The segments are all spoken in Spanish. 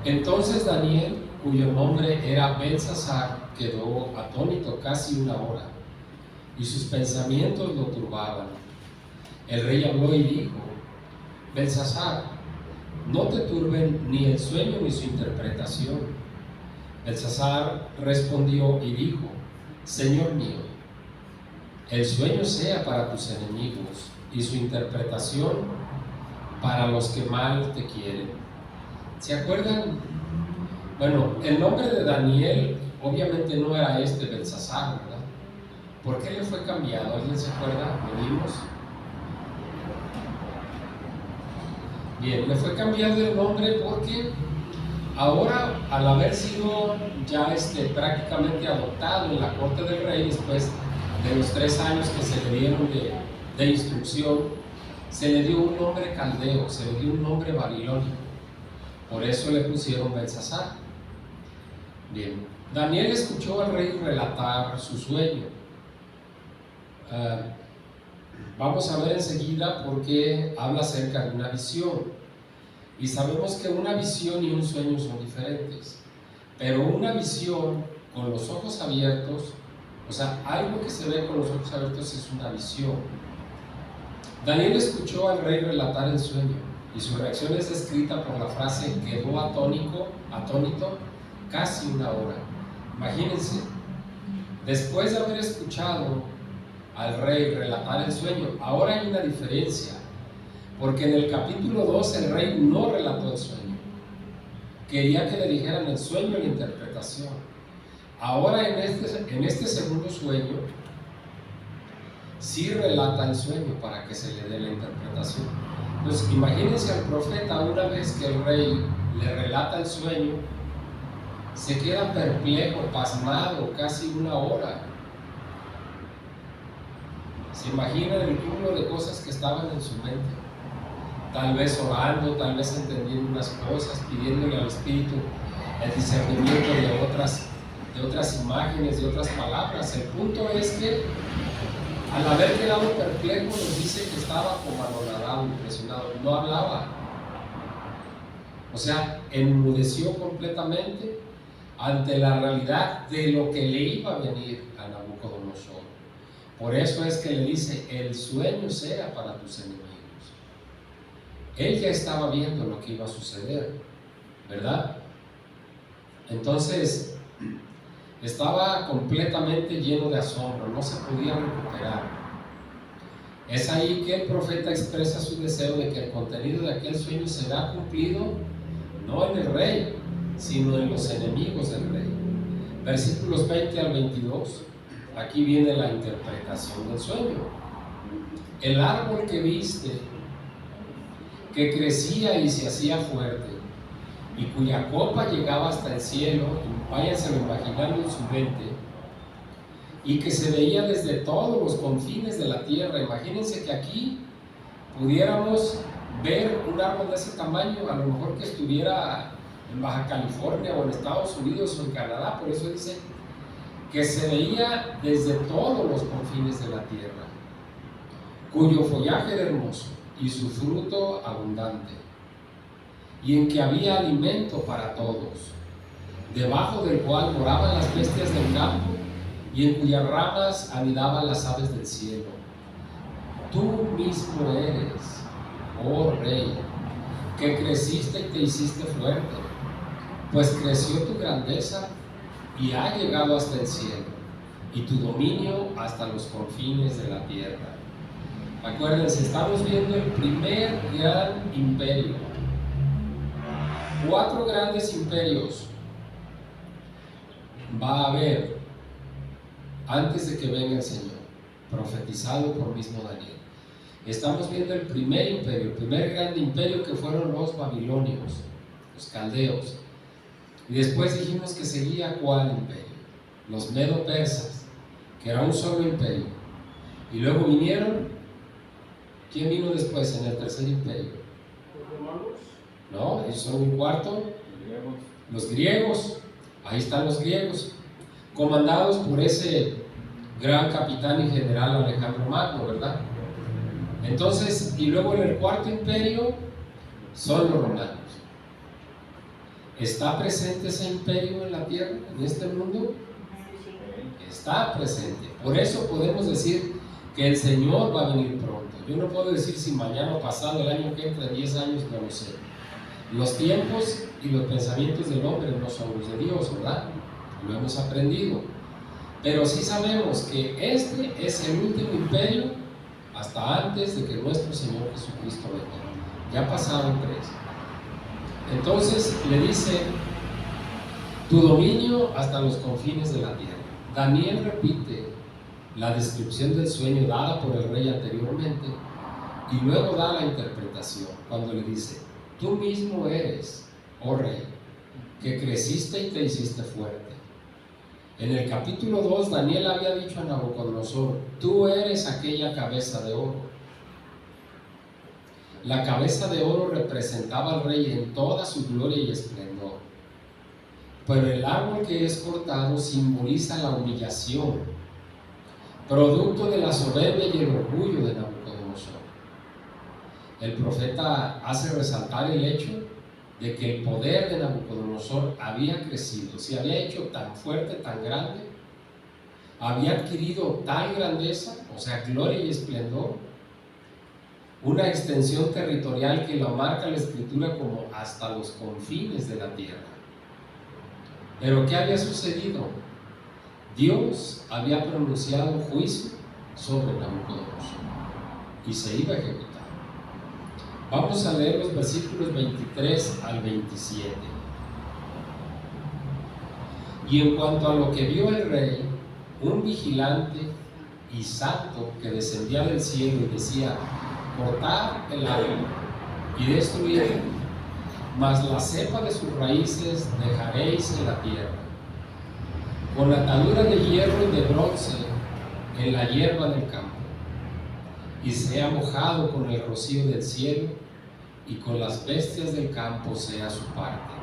Entonces Daniel, cuyo nombre era Belsasar, quedó atónito casi una hora, y sus pensamientos lo turbaban. El rey habló y dijo: Belsasar, no te turben ni el sueño ni su interpretación. Belsasar respondió y dijo: Señor mío, el sueño sea para tus enemigos y su interpretación para los que mal te quieren. ¿Se acuerdan? Bueno, el nombre de Daniel obviamente no era Belsasar, ¿verdad? ¿Por qué le fue cambiado? ¿Alguien se acuerda? ¿Lo vimos? Bien, le fue cambiado el nombre porque ahora, al haber sido ya prácticamente adoptado en la corte del rey, después de los 3 años que se le dieron de instrucción, se le dio un nombre caldeo, se le dio un nombre babilónico. Por eso le pusieron Belsasar. Bien, Daniel escuchó al rey relatar su sueño. Vamos a ver enseguida por qué habla acerca de una visión. Y sabemos que una visión y un sueño son diferentes. Pero una visión con los ojos abiertos, o sea, algo que se ve con los ojos abiertos es una visión. Daniel escuchó al rey relatar el sueño y su reacción es descrita por la frase: quedó atónito casi una hora. Imagínense, después de haber escuchado al rey relatar el sueño, ahora hay una diferencia, porque en el capítulo 2 el rey no relató el sueño, quería que le dijeran el sueño y la interpretación. Ahora en este segundo sueño sí relata el sueño para que se le dé la interpretación. Entonces imagínense al profeta, una vez que el rey le relata el sueño, se queda perplejo, pasmado, casi una hora. Se imaginan el cúmulo de cosas que estaban en su mente, tal vez orando, tal vez entendiendo unas cosas, pidiéndole al Espíritu el discernimiento de otras imágenes, de otras palabras. El punto es que al haber quedado perplejo, nos dice que estaba como anonadado, impresionado, no hablaba. O sea, enmudeció completamente ante la realidad de lo que le iba a venir a Nabucodonosor. Por eso es que le dice: el sueño sea para tus enemigos. Él ya estaba viendo lo que iba a suceder, ¿verdad? Entonces, estaba completamente lleno de asombro, no se podía recuperar. Es ahí que el profeta expresa su deseo de que el contenido de aquel sueño será cumplido no en el rey, sino en los enemigos del rey. Versículos 20 al 22, aquí viene la interpretación del sueño. El árbol que viste, que crecía y se hacía fuerte, y cuya copa llegaba hasta el cielo, váyanselo imaginando en su mente, y que se veía desde todos los confines de la tierra. Imagínense que aquí pudiéramos ver un árbol de ese tamaño, a lo mejor que estuviera en Baja California o en Estados Unidos o en Canadá. Por eso dice que se veía desde todos los confines de la tierra, cuyo follaje era hermoso y su fruto abundante, y en que había alimento para todos, debajo del cual moraban las bestias del campo, y en cuyas ramas anidaban las aves del cielo. Tú mismo eres, oh rey, que creciste y te hiciste fuerte, pues creció tu grandeza y ha llegado hasta el cielo, y tu dominio hasta los confines de la tierra. Acuérdense, estamos viendo el primer gran imperio. 4 grandes imperios va a haber antes de que venga el Señor, profetizado por mismo Daniel. Estamos viendo el primer imperio, el primer gran imperio, que fueron los babilonios, los caldeos. Y después dijimos que seguía ¿cuál imperio? Los medo-persas, que era un solo imperio. Y luego vinieron, ¿quién vino después en el tercer imperio? ¿Los romanos? No, ellos son un cuarto. Los griegos, ahí están los griegos, comandados por ese gran capitán y general Alejandro Magno, ¿verdad? Entonces, y luego en el cuarto imperio son los romanos. ¿Está presente ese imperio en la tierra, en este mundo? Está presente. Por eso podemos decir que el Señor va a venir pronto. Yo no puedo decir si mañana o pasado, el año que entra, 10 años, no lo sé. Los tiempos y los pensamientos del hombre no son los de Dios, ¿verdad? Lo hemos aprendido. Pero sí sabemos que este es el último imperio hasta antes de que nuestro Señor Jesucristo venga. Ya pasaron 3. Entonces le dice: tu dominio hasta los confines de la tierra. Daniel repite la descripción del sueño dada por el rey anteriormente y luego da la interpretación cuando le dice: tú mismo eres, oh rey, que creciste y te hiciste fuerte. En el capítulo 2, Daniel había dicho a Nabucodonosor: tú eres aquella cabeza de oro. La cabeza de oro representaba al rey en toda su gloria y esplendor. Pero el árbol que es cortado simboliza la humillación, producto de la soberbia y el orgullo de Nabucodonosor. El profeta hace resaltar el hecho de que el poder de Nabucodonosor había crecido, se había hecho tan fuerte, tan grande, había adquirido tal grandeza, o sea, gloria y esplendor, una extensión territorial que lo marca la Escritura como hasta los confines de la tierra. Pero ¿qué había sucedido? Dios había pronunciado juicio sobre Nabucodonosor y se iba a ejecutar. Vamos a leer los versículos 23 al 27. Y en cuanto a lo que vio el rey, un vigilante y santo que descendía del cielo y decía: cortad el árbol y destruidlo, mas la cepa de sus raíces dejaréis en la tierra, con atadura de hierro y de bronce en la hierba del campo, y sea mojado con el rocío del cielo, y con las bestias del campo sea su parte,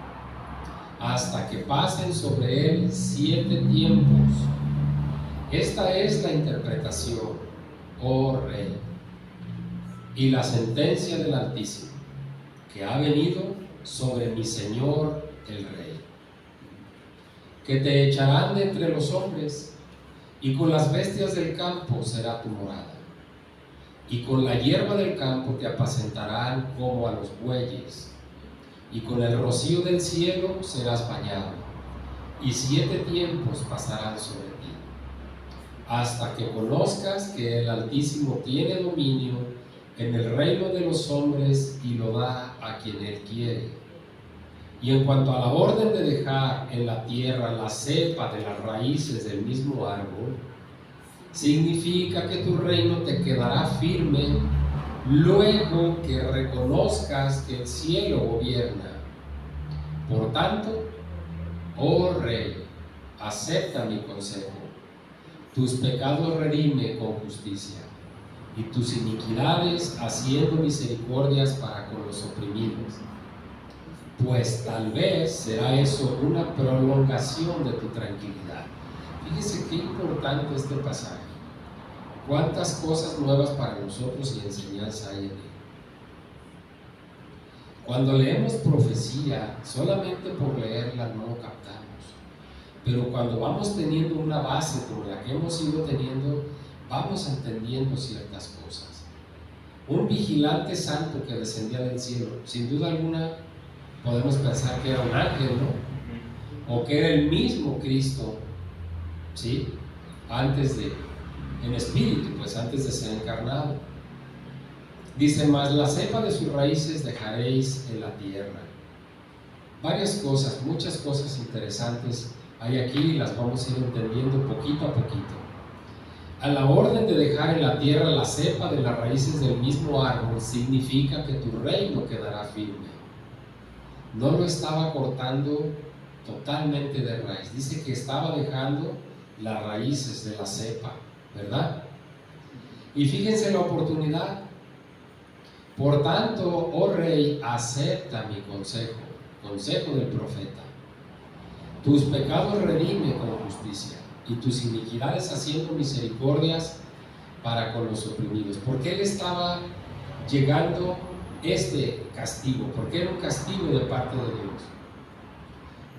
hasta que pasen sobre él 7 tiempos. Esta es la interpretación, oh rey, y la sentencia del Altísimo, que ha venido sobre mi Señor el Rey, que te echarán de entre los hombres, y con las bestias del campo será tu morada, y con la hierba del campo te apacentarán como a los bueyes, y con el rocío del cielo serás bañado, y 7 tiempos pasarán sobre ti, hasta que conozcas que el Altísimo tiene dominio en el reino de los hombres y lo da a quien él quiere. Y en cuanto a la orden de dejar en la tierra la cepa de las raíces del mismo árbol, significa que tu reino te quedará firme luego que reconozcas que el cielo gobierna. Por tanto, oh rey, acepta mi consejo. Tus pecados redime con justicia, y tus iniquidades haciendo misericordias para con los oprimidos. Pues tal vez será eso una prolongación de tu tranquilidad. Fíjese qué importante este pasaje. Cuántas cosas nuevas para nosotros y enseñanza hay en él. Cuando leemos profecía, solamente por leerla no lo captamos. Pero cuando vamos teniendo una base como la que hemos ido teniendo, vamos entendiendo ciertas cosas. Un vigilante santo que descendía del cielo, sin duda alguna podemos pensar que era un ángel, ¿no? O que era el mismo Cristo, ¿sí? En espíritu, pues antes de ser encarnado. Dice: mas la cepa de sus raíces dejaréis en la tierra. Varias cosas, muchas cosas interesantes hay aquí y las vamos a ir entendiendo poquito a poquito. A la orden de dejar en la tierra la cepa de las raíces del mismo árbol significa que tu reino quedará firme. No lo estaba cortando totalmente de raíz, dice que estaba dejando las raíces de la cepa, ¿verdad? Y fíjense la oportunidad. Por tanto, oh rey, acepta mi consejo del profeta. Tus pecados redime con justicia, y tus iniquidades haciendo misericordias para con los oprimidos. ¿Por qué le estaba llegando este castigo? ¿Por qué era un castigo de parte de Dios?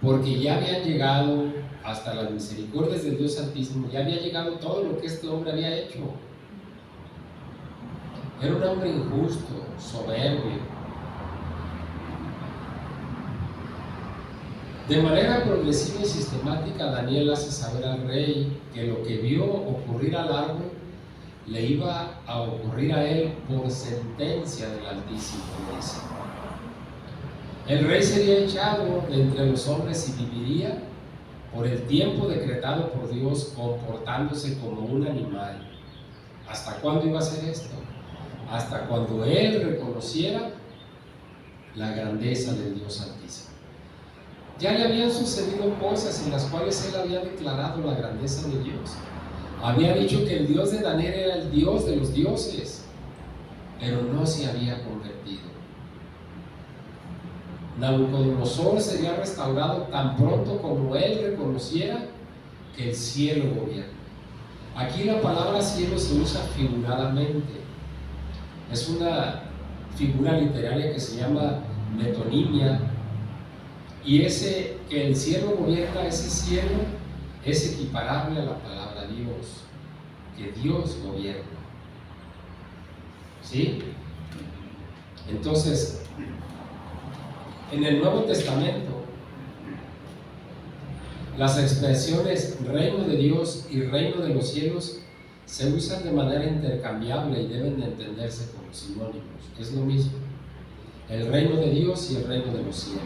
porque ya habían llegado hasta las misericordias del Dios Santísimo, ya había llegado todo lo que este hombre había hecho. Era un hombre injusto, soberbio. De manera progresiva y sistemática, Daniel hace saber al rey que lo que vio ocurrir al árbol le iba a ocurrir a él por sentencia del Altísimo. El rey sería echado de entre los hombres y viviría por el tiempo decretado por Dios, comportándose como un animal. ¿Hasta cuándo iba a ser esto? Hasta cuando él reconociera la grandeza del Dios Altísimo. Ya le habían sucedido cosas en las cuales él había declarado la grandeza de Dios. Había dicho que el Dios de Daniel era el Dios de los dioses, pero no se había convertido. Nabucodonosor sería restaurado tan pronto como él reconociera que el cielo gobierna. Aquí la palabra cielo se usa figuradamente. Es una figura literaria que se llama metonimia. Y ese que el cielo gobierna, ese cielo es equiparable a la palabra Dios, que Dios gobierna. ¿Sí? Entonces, en el Nuevo Testamento, las expresiones reino de Dios y reino de los cielos se usan de manera intercambiable y deben de entenderse como sinónimos. Es lo mismo, el reino de Dios y el reino de los cielos.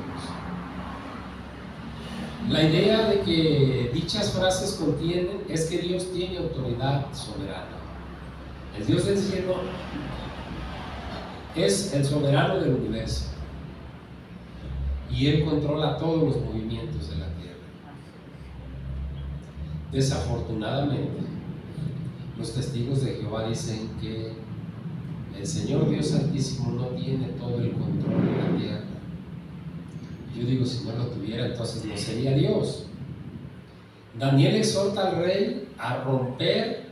La idea de que dichas frases contienen es que Dios tiene autoridad soberana. El Dios del cielo es el soberano del universo y Él controla todos los movimientos de la tierra. Desafortunadamente, los testigos de Jehová dicen que el Señor Dios Altísimo no tiene todo el control de la tierra. Yo digo, si no lo tuviera, entonces no sería Dios. Daniel exhorta al rey a romper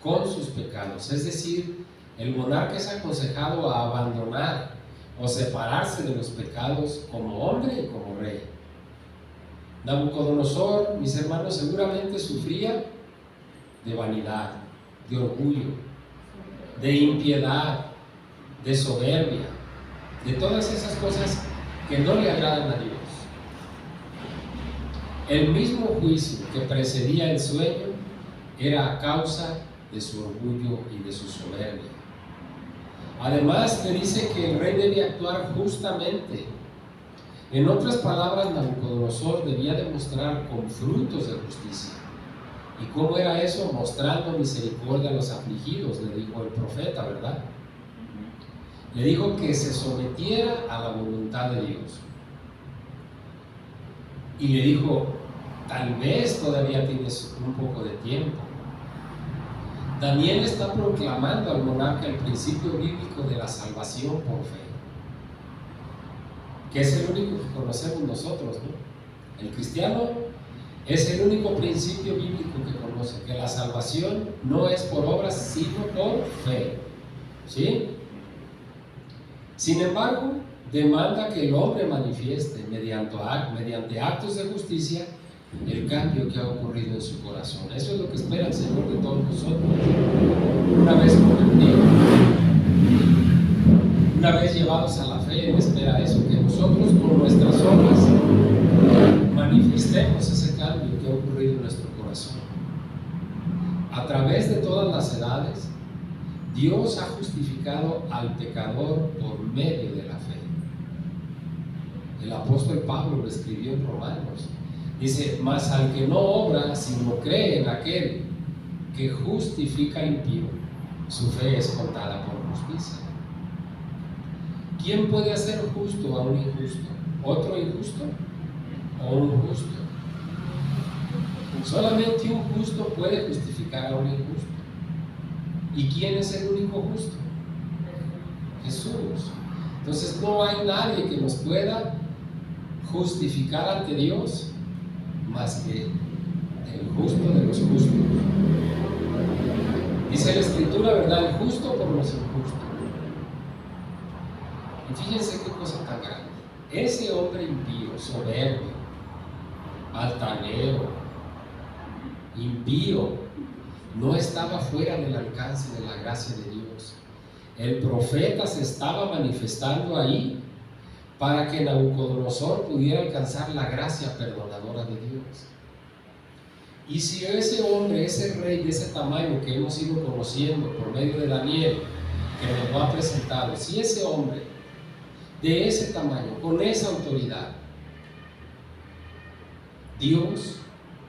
con sus pecados, es decir, el monarca es aconsejado a abandonar o separarse de los pecados como hombre y como rey. Nabucodonosor, mis hermanos, seguramente sufría de vanidad, de orgullo, de impiedad, de soberbia, de todas esas cosas que no le agradan a Dios. El mismo juicio que precedía el sueño era a causa de su orgullo y de su soberbia. Además, le dice que el rey debe actuar justamente. En otras palabras, Nabucodonosor debía demostrar con frutos de justicia. ¿Y cómo era eso? Mostrando misericordia a los afligidos, le dijo el profeta, ¿verdad? Le dijo que se sometiera a la voluntad de Dios. Y le dijo, tal vez todavía tienes un poco de tiempo. Daniel está proclamando al monarca el principio bíblico de la salvación por fe, que es el único que conocemos nosotros, ¿no? El cristiano es el único principio bíblico que conoce, que la salvación no es por obras, sino por fe. ¿Sí? Sin embargo, demanda que el hombre manifieste mediante actos de justicia el cambio que ha ocurrido en su corazón. Eso es lo que espera el Señor de todos nosotros. Una vez convertidos, una vez llevados a la fe, Él espera eso, que nosotros con nuestras obras manifestemos ese cambio que ha ocurrido en nuestro corazón. A través de todas las edades, Dios ha justificado al pecador por medio de la fe. El apóstol Pablo lo escribió en Romanos. Dice, mas al que no obra, sino cree en aquel que justifica al impío, su fe es contada por justicia. ¿Quién puede hacer justo a un injusto? ¿Otro injusto o un justo? Solamente un justo puede justificar a un injusto. ¿Y quién es el único justo? Jesús. Entonces no hay nadie que nos pueda justificar ante Dios más que el justo de los justos. Dice la Escritura, ¿verdad? El justo por los injustos. Y fíjense qué cosa tan grande. Ese hombre impío, soberbio, altanero, impío, no estaba fuera del alcance de la gracia de Dios. El profeta se estaba manifestando ahí para que Nabucodonosor pudiera alcanzar la gracia perdonadora de Dios. Y si ese hombre, ese rey de ese tamaño que hemos ido conociendo por medio de Daniel, que nos lo ha presentado, si ese hombre de ese tamaño, con esa autoridad, Dios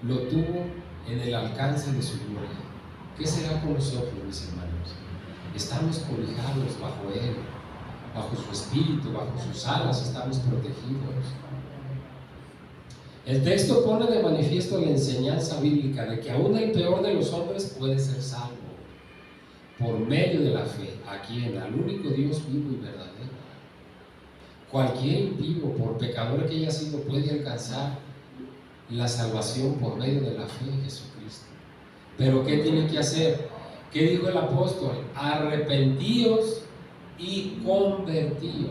lo tuvo en el alcance de su gloria, ¿qué será con nosotros, mis hermanos? Estamos cobijados bajo Él, bajo su espíritu, bajo sus alas, estamos protegidos. El texto pone de manifiesto la enseñanza bíblica de que aún el peor de los hombres puede ser salvo por medio de la fe a quien, al único Dios vivo y verdadero. Cualquier impío, por pecador que haya sido, puede alcanzar la salvación por medio de la fe en Jesucristo. Pero ¿qué tiene que hacer? ¿Qué dijo el apóstol? Arrepentíos y convertíos,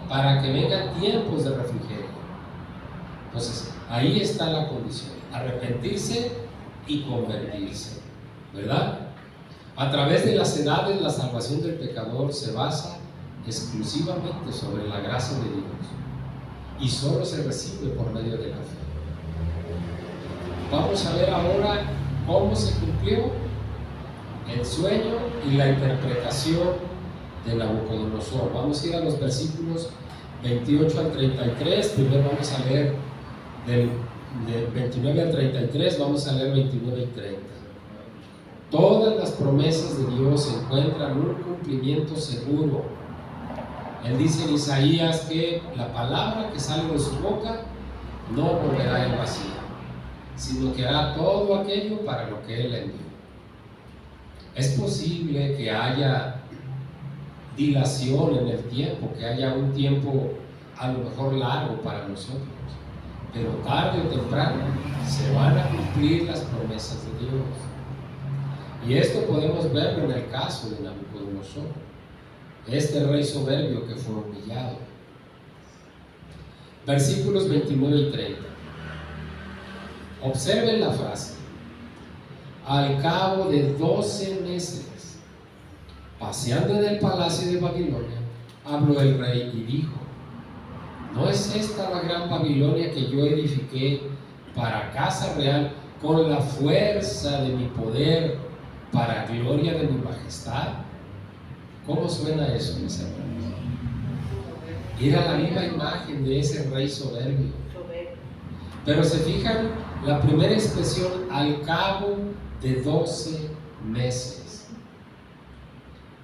para que vengan tiempos de refrigerio. Entonces, ahí está la condición: arrepentirse y convertirse, ¿verdad? A través de las edades, la salvación del pecador se basa exclusivamente sobre la gracia de Dios y solo se recibe por medio de la fe. Vamos a ver ahora cómo se cumplió el sueño y la interpretación de Nabucodonosor. Vamos a ir a los versículos 28 al 33. Primero vamos a leer del 29 al 33, vamos a leer 29 y 30. Todas las promesas de Dios encuentran un cumplimiento seguro. Él dice en Isaías que la palabra que sale de su boca no volverá en vacía, sino que hará todo aquello para lo que Él envió. Es posible que haya dilación en el tiempo, que haya un tiempo a lo mejor largo para nosotros, pero tarde o temprano se van a cumplir las promesas de Dios. Y esto podemos verlo en el caso de Nabucodonosor, este rey soberbio que fue humillado. Versículos 29 y 30. Observen la frase: al cabo de 12 meses, paseando en el palacio de Babilonia, habló el rey y dijo: ¿no es esta la gran Babilonia que yo edifiqué para casa real con la fuerza de mi poder, para gloria de mi majestad? ¿Cómo suena eso, mis hermanos? Era la misma imagen de ese rey soberbio. Pero se fijan, la primera expresión: al cabo de 12 meses.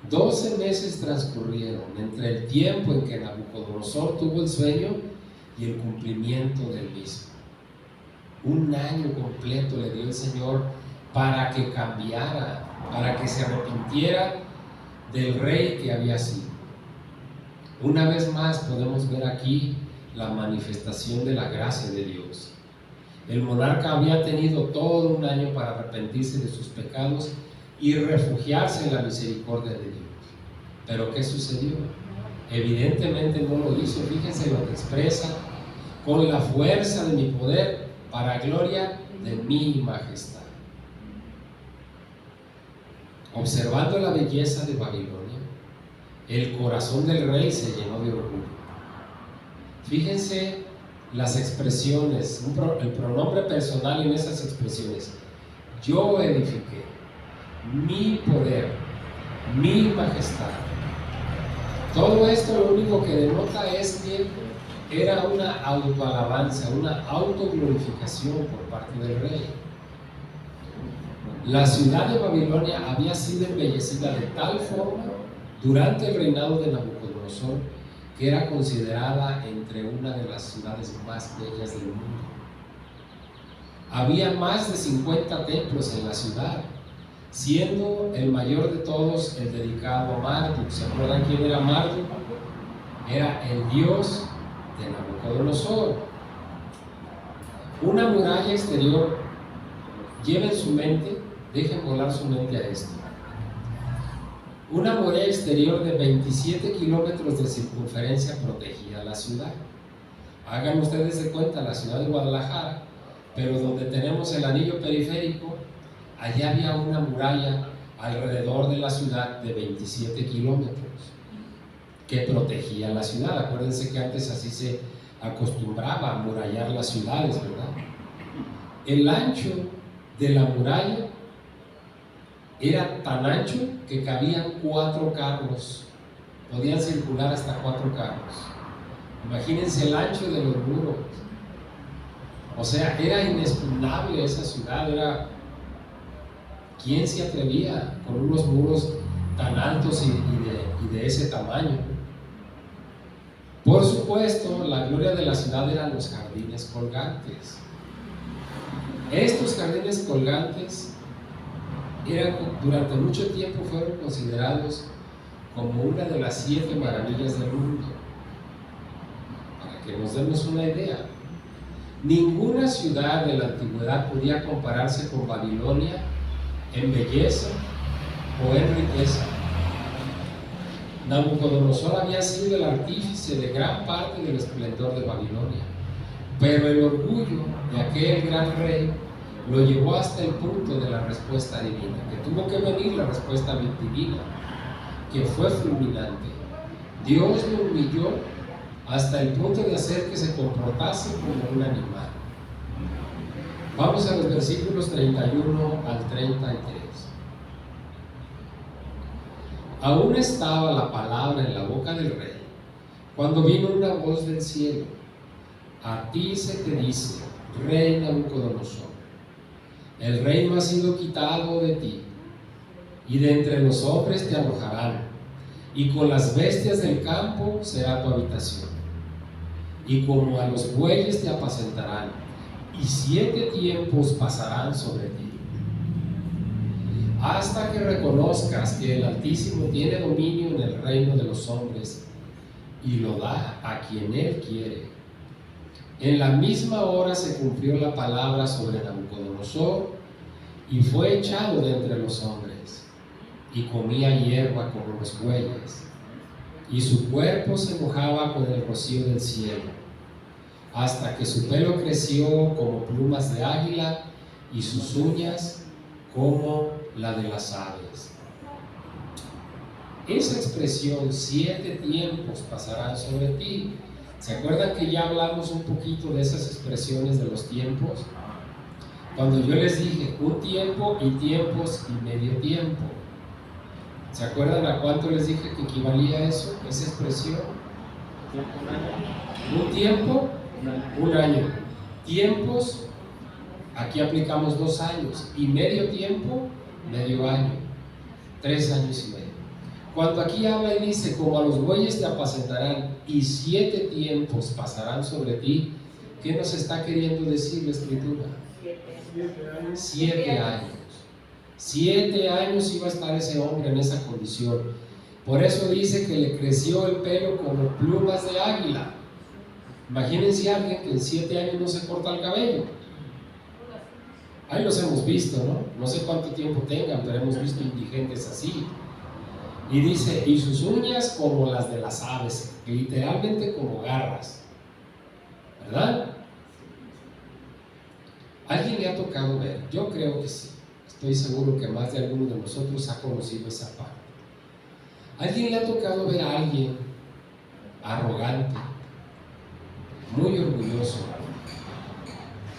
12 meses transcurrieron entre el tiempo en que Nabucodonosor tuvo el sueño y el cumplimiento del mismo. Un año completo le dio el Señor para que cambiara, para que se arrepintiera del rey que había sido. Una vez más podemos ver aquí la manifestación de la gracia de Dios. El monarca había tenido todo un año para arrepentirse de sus pecados y refugiarse en la misericordia de Dios. ¿Pero qué sucedió? Evidentemente no lo hizo. Fíjense lo que expresa: con la fuerza de mi poder, para gloria de mi majestad. Observando la belleza de Babilonia, el corazón del rey se llenó de orgullo. Fíjense las expresiones, el pronombre personal en esas expresiones: yo edifiqué, mi poder, mi majestad. Todo esto lo único que denota es que era una autoalabanza, una autoglorificación por parte del rey. La ciudad de Babilonia había sido embellecida de tal forma durante el reinado de Nabucodonosor que era considerada entre una de las ciudades más bellas del mundo. Había más de 50 templos en la ciudad, siendo el mayor de todos el dedicado a Marduk. ¿Se acuerdan quién era Marduk? Era el dios de Nabucodonosor. Una muralla exterior, lleven su mente, dejen volar su mente a esto. Una muralla exterior de 27 kilómetros de circunferencia protegía la ciudad. Hagan ustedes de cuenta la ciudad de Guadalajara, pero donde tenemos el anillo periférico, allá había una muralla alrededor de la ciudad de 27 kilómetros que protegía la ciudad. Acuérdense que antes así se acostumbraba a amurallar las ciudades, ¿verdad? El ancho de la muralla era tan ancho que cabían 4 carros, podían circular hasta 4 carros. Imagínense el ancho de los muros. O sea, era inexpugnable esa ciudad. ¿Quién se atrevía con unos muros tan altos y de ese tamaño? Por supuesto, la gloria de la ciudad eran los jardines colgantes. Estos jardines colgantes durante mucho tiempo fueron considerados como una de las 7 maravillas del mundo. Para que nos demos una idea, ninguna ciudad de la antigüedad podía compararse con Babilonia en belleza o en riqueza. Nabucodonosor había sido el artífice de gran parte del esplendor de Babilonia, pero el orgullo de aquel gran rey lo llevó hasta el punto de la respuesta divina, que tuvo que venir la respuesta divina, que fue fulminante. Dios lo humilló hasta el punto de hacer que se comportase como un animal. Vamos a los versículos 31 al 33. Aún estaba la palabra en la boca del rey, cuando vino una voz del cielo: a ti se te dice, rey Nabucodonosor, el reino ha sido quitado de ti, y de entre los hombres te arrojarán, y con las bestias del campo será tu habitación, y como a los bueyes te apacentarán, y 7 tiempos pasarán sobre ti, hasta que reconozcas que el Altísimo tiene dominio en el reino de los hombres, y lo da a quien Él quiere. En la misma hora se cumplió la palabra sobre Nabucodonosor, y fue echado de entre los hombres, y comía hierba como los bueyes, y su cuerpo se mojaba con el rocío del cielo, hasta que su pelo creció como plumas de águila, y sus uñas como la de las aves. Esa expresión, 7 tiempos pasarán sobre ti. ¿Se acuerdan que ya hablamos un poquito de esas expresiones de los tiempos? Cuando yo les dije un tiempo y tiempos y medio tiempo. ¿Se acuerdan a cuánto les dije que equivalía eso, esa expresión? Un tiempo, un año. Tiempos, aquí aplicamos 2 años. Y medio tiempo, medio año. 3 años y medio. Cuando aquí habla y dice, como a los bueyes te apacentarán y 7 tiempos pasarán sobre ti, ¿qué nos está queriendo decir la Escritura? 7 años. 7 años iba a estar ese hombre en esa condición. Por eso dice que le creció el pelo como plumas de águila. Imagínense a alguien que en 7 años no se corta el cabello. Ahí los hemos visto, ¿no? No sé cuánto tiempo tengan, pero hemos visto indigentes así. Y dice, y sus uñas como las de las aves, literalmente como garras, ¿verdad? ¿Alguien le ha tocado ver? Yo creo que sí. Estoy seguro que más de alguno de nosotros ha conocido esa parte. ¿Alguien le ha tocado ver a alguien arrogante, muy orgulloso?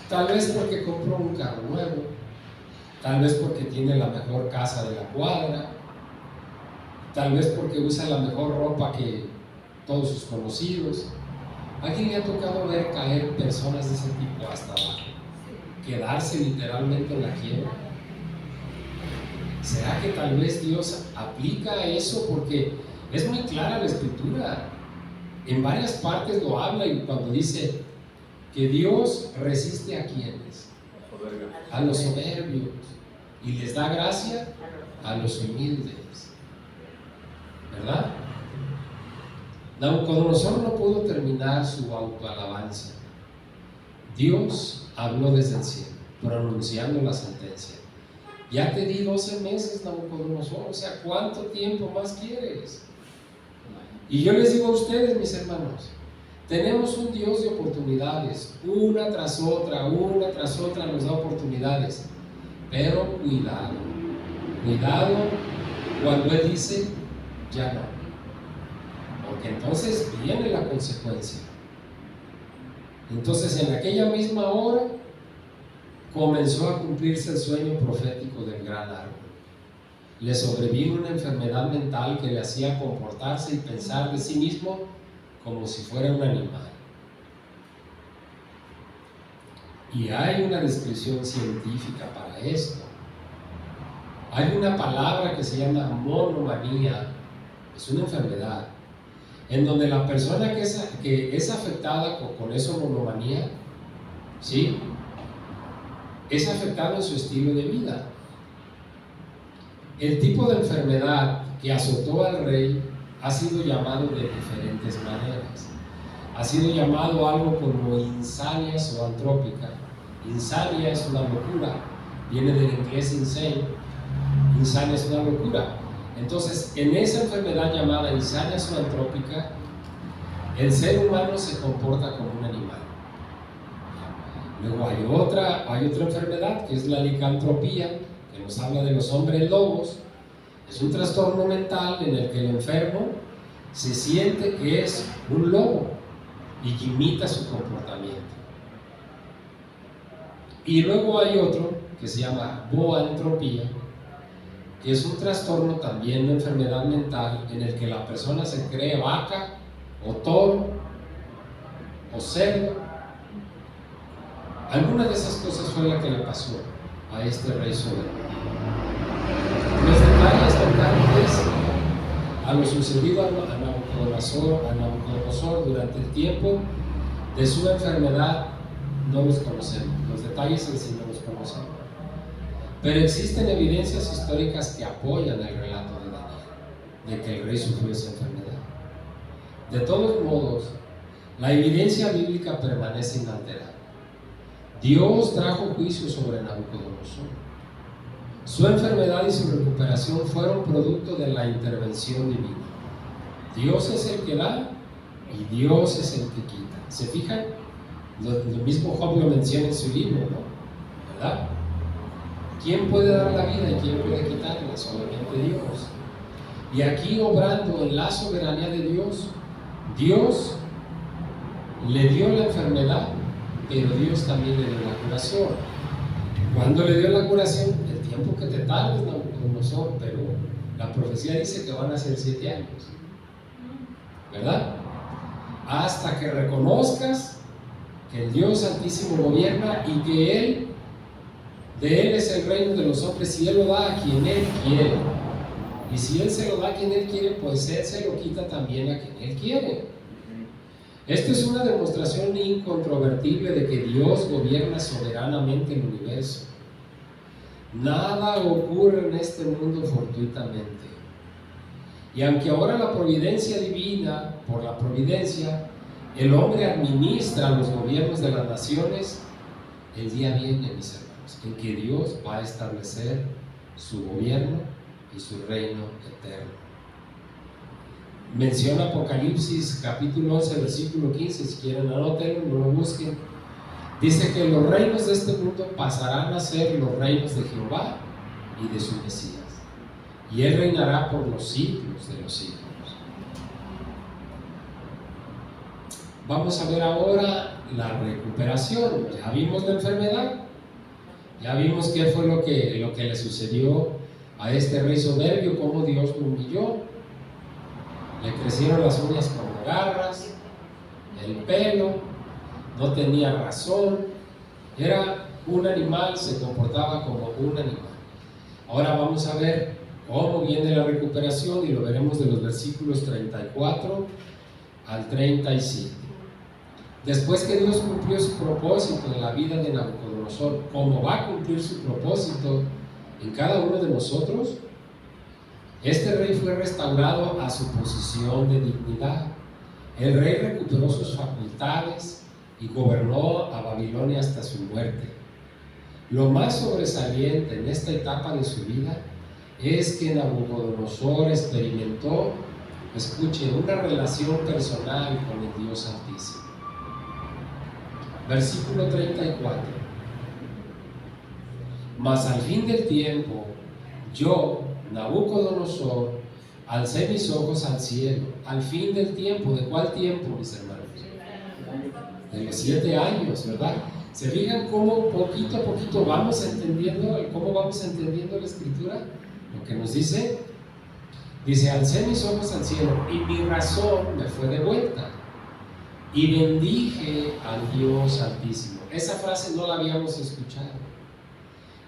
Tal vez porque compró un carro nuevo, tal vez porque tiene la mejor casa de la cuadra, tal vez porque usa la mejor ropa que todos sus conocidos. ¿A quién le ha tocado ver caer personas de ese tipo hasta abajo? Quedarse literalmente en la quiebra. ¿Será que tal vez Dios aplica eso? Porque es muy clara la Escritura. En varias partes lo habla, y cuando dice que Dios resiste a quienes, a los soberbios, y les da gracia a los humildes, ¿verdad? Nabucodonosor no pudo terminar su autoalabanza. Dios habló desde el cielo, pronunciando la sentencia. Ya te di 12 meses, Nabucodonosor, o sea, ¿cuánto tiempo más quieres? Y yo les digo a ustedes, mis hermanos, Tenemos un Dios de oportunidades, una tras otra nos da oportunidades. Pero cuidado cuando Él dice, ya no. Porque entonces viene la consecuencia. Entonces en aquella misma hora comenzó a cumplirse el sueño profético del gran árbol. Le sobrevino una enfermedad mental que le hacía comportarse y pensar de sí mismo como si fuera un animal. Y hay una descripción científica para esto. Hay una palabra que se llama monomanía, es una enfermedad, en donde la persona que es afectada con esa monomanía, ¿sí?, es afectado en su estilo de vida. El tipo de enfermedad que azotó al rey ha sido llamado de diferentes maneras. Ha sido llamado algo como insania zoantrópica. Insania es una locura, viene del inglés insane. Insania es una locura. Entonces, en esa enfermedad llamada insania zoantrópica, el ser humano se comporta como un animal. Luego hay otra enfermedad que es la licantropía, que nos habla de los hombres lobos. Es un trastorno mental en el que el enfermo se siente que es un lobo y que imita su comportamiento. Y luego hay otro que se llama boantropía, que es un trastorno también de enfermedad mental en el que la persona se cree vaca o toro o cerdo. Alguna de esas cosas fue la que le pasó a este rey soberano. Los detalles tocantes a lo sucedido a Nabucodonosor durante el tiempo de su enfermedad no los conocemos. Los detalles en sí no los conocemos. Pero existen evidencias históricas que apoyan el relato de Daniel, de que el rey sufrió esa enfermedad. De todos modos, la evidencia bíblica permanece inalterada. Dios trajo juicio sobre Nabucodonosor. Su enfermedad y su recuperación fueron producto de la intervención divina. Dios es el que da y Dios es el que quita. ¿Se fijan? Lo mismo Job lo menciona en su libro, ¿no? ¿Verdad? ¿Quién puede dar la vida y quién puede quitarla? Solamente Dios. Y aquí, obrando en la soberanía de Dios, Dios le dio la enfermedad, pero Dios también le dio la curación. Cuando le dio la curación, el tiempo que te tardes, Nabucodonosor, pero la profecía dice que van a ser 7 años, ¿verdad? Hasta que reconozcas que el Dios Altísimo gobierna y que de Él es el reino de los hombres, y Él lo da a quien Él quiere. Y si Él se lo da a quien Él quiere, pues Él se lo quita también a quien Él quiere. Esto es una demostración incontrovertible de que Dios gobierna soberanamente el universo. Nada ocurre en este mundo fortuitamente. Y aunque ahora la providencia divina, por la providencia, el hombre administra los gobiernos de las naciones, el día viene, mis hermanos, en que Dios va a establecer su gobierno y su reino eterno. Menciona Apocalipsis capítulo 11 versículo 15, si quieren anótenlo, no lo busquen. Dice que los reinos de este mundo pasarán a ser los reinos de Jehová y de su Mesías, y Él reinará por los siglos de los siglos. Vamos a ver ahora la recuperación. Ya vimos la enfermedad, ya vimos qué fue lo que le sucedió a este rey soberbio, cómo Dios lo humilló. Le crecieron las uñas como garras, el pelo, no tenía razón, era un animal, se comportaba como un animal. Ahora vamos a ver cómo viene la recuperación y lo veremos de los versículos 34 al 37. Después que Dios cumplió su propósito en la vida de Nabucodonosor, como va a cumplir su propósito en cada uno de nosotros, este rey fue restaurado a su posición de dignidad. El rey recuperó sus facultades y gobernó a Babilonia hasta su muerte. Lo más sobresaliente en esta etapa de su vida es que Nabucodonosor experimentó Escuche, una relación personal con el Dios Altísimo. Versículo 34. Mas al fin del tiempo, yo, Nabucodonosor, alcé mis ojos al cielo. Al fin del tiempo, ¿de cuál tiempo, mis hermanos? De los 7 años, ¿verdad? ¿Se fijan cómo poquito a poquito vamos entendiendo, cómo vamos entendiendo la Escritura? Lo que nos dice, alcé mis ojos al cielo y mi razón me fue de vuelta y bendije al Dios Altísimo. Esa frase no la habíamos escuchado.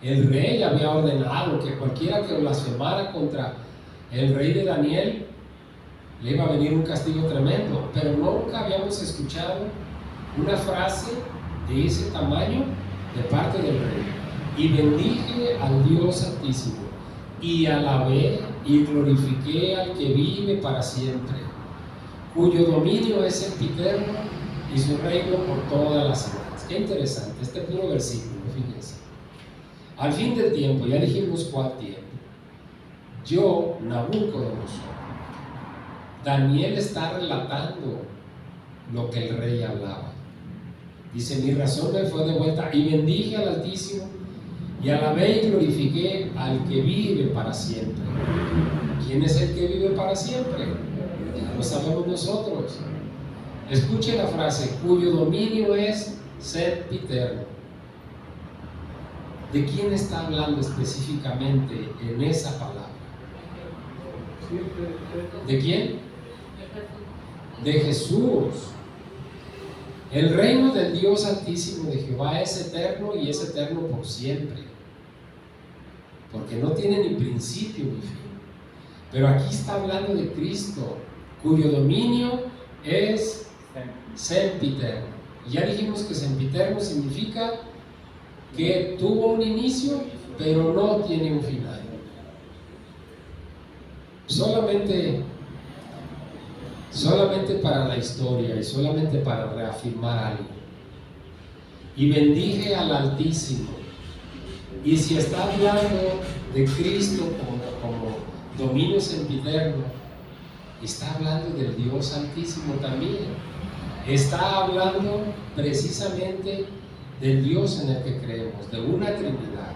El rey había ordenado que cualquiera que blasfemara contra el rey de Daniel le iba a venir un castigo tremendo, pero nunca habíamos escuchado una frase de ese tamaño de parte del rey. Y bendije al Dios Altísimo y alabé y glorifiqué al que vive para siempre, cuyo dominio es sempiterno y su reino por todas las edades. Qué interesante este puro versículo, fíjense. Al fin del tiempo, ya dijimos cuál tiempo. Yo, Nabucodonosor, Daniel está relatando lo que el rey hablaba. Dice, mi razón me fue de vuelta y bendije al Altísimo y alabé y glorifiqué al que vive para siempre. ¿Quién es el que vive para siempre? Ya lo sabemos nosotros. Escuche la frase, cuyo dominio es sempiterno. ¿De quién está hablando específicamente en esa palabra? ¿De quién? De Jesús. El reino del Dios Altísimo de Jehová es eterno y es eterno por siempre, porque no tiene ni principio ni fin. Pero aquí está hablando de Cristo, cuyo dominio es sempiterno. Y ya dijimos que sempiterno significa que tuvo un inicio, pero no tiene un final. Solamente para la historia y solamente para reafirmar algo. Y bendije al Altísimo. Y si está hablando de Cristo como dominio sempiterno, está hablando del Dios Altísimo también. Está hablando precisamente del Dios en el que creemos, de una Trinidad,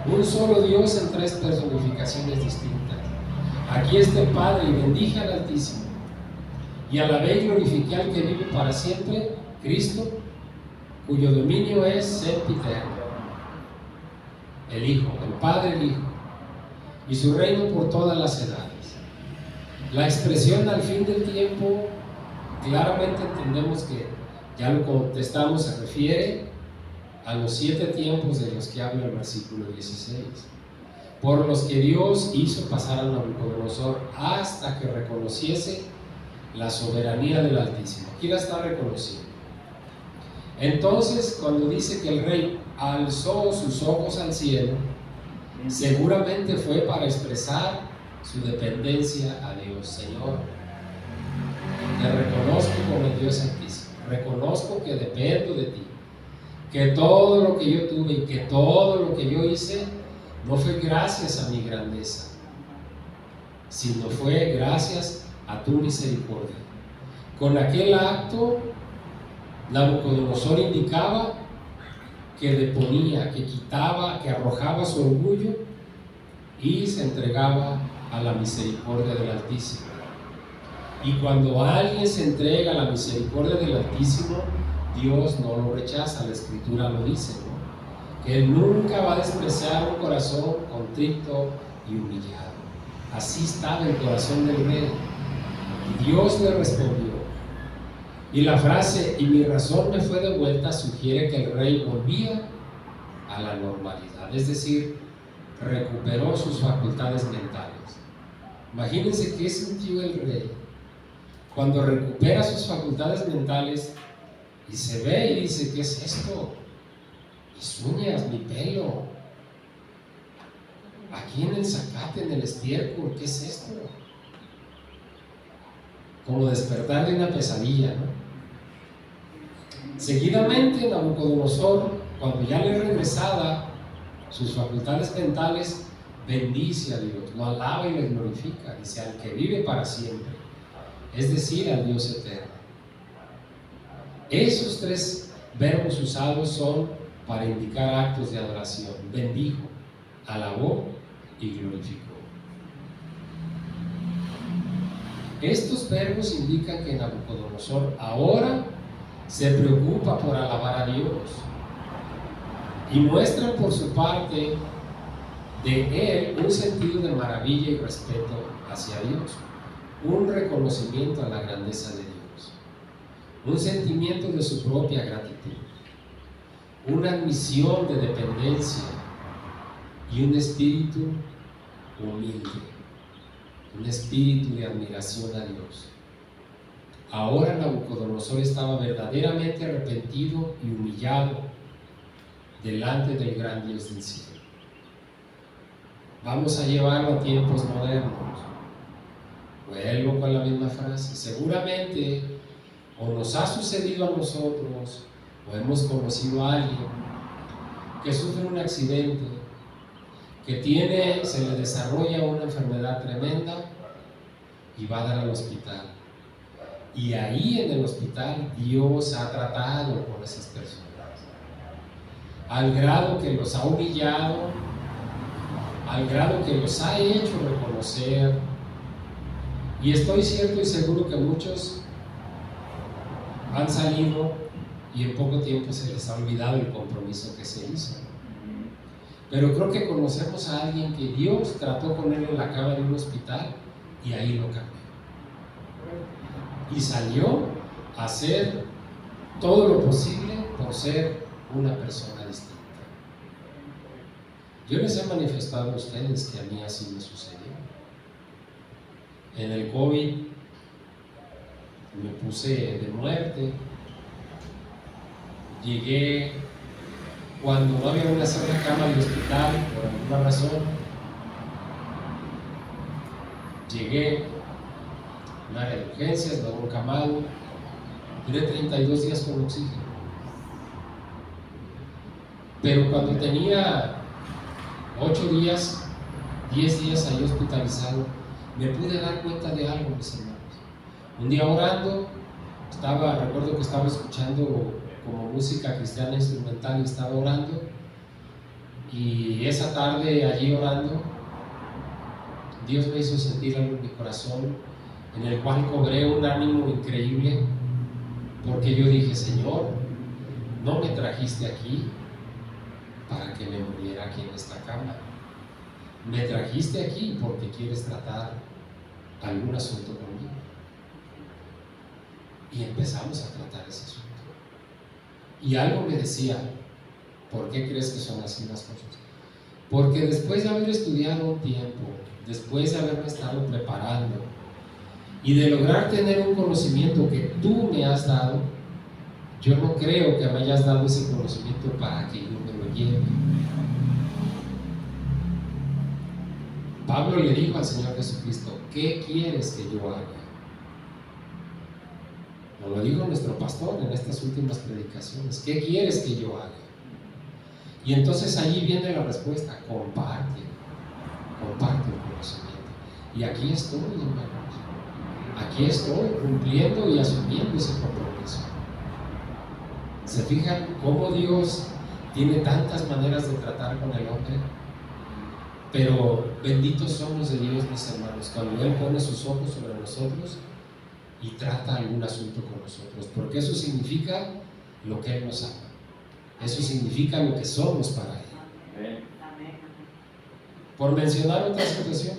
un solo Dios en 3 personificaciones distintas. Aquí está el Padre, y bendije al Altísimo, y alabé y glorifiqué al que vive para siempre, Cristo, cuyo dominio es sempiterno. El Hijo, el Padre, el Hijo, y su reino por todas las edades. La expresión al fin del tiempo, claramente entendemos que, ya lo contestamos, se refiere a los 7 tiempos de los que habla el versículo 16, por los que Dios hizo pasar a Nabucodonosor hasta que reconociese la soberanía del Altísimo. Aquí la está reconociendo. Entonces, cuando dice que el rey alzó sus ojos al cielo, seguramente fue para expresar su dependencia a Dios. Señor, te reconozco como el Dios Altísimo, reconozco que dependo de ti, que todo lo que yo tuve y que todo lo que yo hice no fue gracias a mi grandeza, sino fue gracias a tu misericordia. Con aquel acto, Nabucodonosor indicaba que deponía, que quitaba, que arrojaba su orgullo y se entregaba a la misericordia del Altísimo. Y cuando alguien se entrega a la misericordia del Altísimo, Dios no lo rechaza. La Escritura lo dice, ¿no? Que Él nunca va a despreciar un corazón contrito y humillado. Así estaba el corazón del rey. Y Dios le respondió. Y la frase, y mi razón me fue de vuelta, sugiere que el rey volvía a la normalidad, es decir, recuperó sus facultades mentales. Imagínense qué sintió el rey cuando recupera sus facultades mentales y se ve y dice, ¿qué es esto? Mis uñas, mi pelo, aquí en el zacate, en el estiércol, ¿qué es esto? Como despertar de una pesadilla, ¿no? Seguidamente, Nabucodonosor, cuando ya le regresada sus facultades mentales, bendice a Dios, lo alaba y le glorifica. Dice, al que vive para siempre, es decir, al Dios eterno. Esos tres verbos usados son para indicar actos de adoración: bendijo, alabó y glorificó. Estos verbos indican que Nabucodonosor ahora se preocupa por alabar a Dios, y muestran por su parte de él un sentido de maravilla y respeto hacia Dios, un reconocimiento a la grandeza de Dios, un sentimiento de su propia gratitud, una admisión de dependencia y un espíritu humilde, un espíritu de admiración a Dios. Ahora Nabucodonosor estaba verdaderamente arrepentido y humillado delante del gran Dios del cielo. Vamos a llevarlo a tiempos modernos. Vuelvo con la misma frase. Seguramente o nos ha sucedido a nosotros, o hemos conocido a alguien que sufre un accidente, que se le desarrolla una enfermedad tremenda y va a dar al hospital. Y ahí en el hospital Dios ha tratado con esas personas, al grado que los ha humillado, al grado que los ha hecho reconocer. Y estoy cierto y seguro que muchos han salido y en poco tiempo se les ha olvidado el compromiso que se hizo. Pero creo que conocemos a alguien que Dios trató con él en la cama de un hospital y ahí lo cambió. Y salió a hacer todo lo posible por ser una persona distinta. Yo les he manifestado a ustedes que a mí así me sucedió. En el COVID me puse de muerte. Llegué cuando no había una sola cama del hospital, por alguna razón. Llegué a un área de urgencias, luego un camado. Duré 32 días con oxígeno. Pero cuando tenía 8 días, 10 días ahí hospitalizado, me pude dar cuenta de algo, mis hermanos. Un día orando, recuerdo que estaba escuchando como música cristiana instrumental y estaba orando, y esa tarde allí orando, Dios me hizo sentir algo en mi corazón, en el cual cobré un ánimo increíble, porque yo dije: Señor, no me trajiste aquí para que me muriera aquí en esta cama. Me trajiste aquí porque quieres tratar algún asunto conmigo. Y empezamos a tratar ese asunto. Y algo me decía: ¿por qué crees que son así las cosas? Porque después de haber estudiado un tiempo, después de haberme estado preparando y de lograr tener un conocimiento que tú me has dado, yo no creo que me hayas dado ese conocimiento para que yo me lo lleve. Pablo le dijo al Señor Jesucristo: ¿qué quieres que yo haga? Nos lo dijo nuestro pastor en estas últimas predicaciones: ¿qué quieres que yo haga? Y entonces allí viene la respuesta: comparte el conocimiento. Y aquí estoy, hermanos, aquí estoy cumpliendo y asumiendo ese compromiso. ¿Se fijan cómo Dios tiene tantas maneras de tratar con el hombre? Pero benditos somos de Dios, mis hermanos, cuando Él pone sus ojos sobre nosotros y trata algún asunto con nosotros, porque eso significa lo que Él nos ama, eso significa lo que somos para Él. Por mencionar otra situación,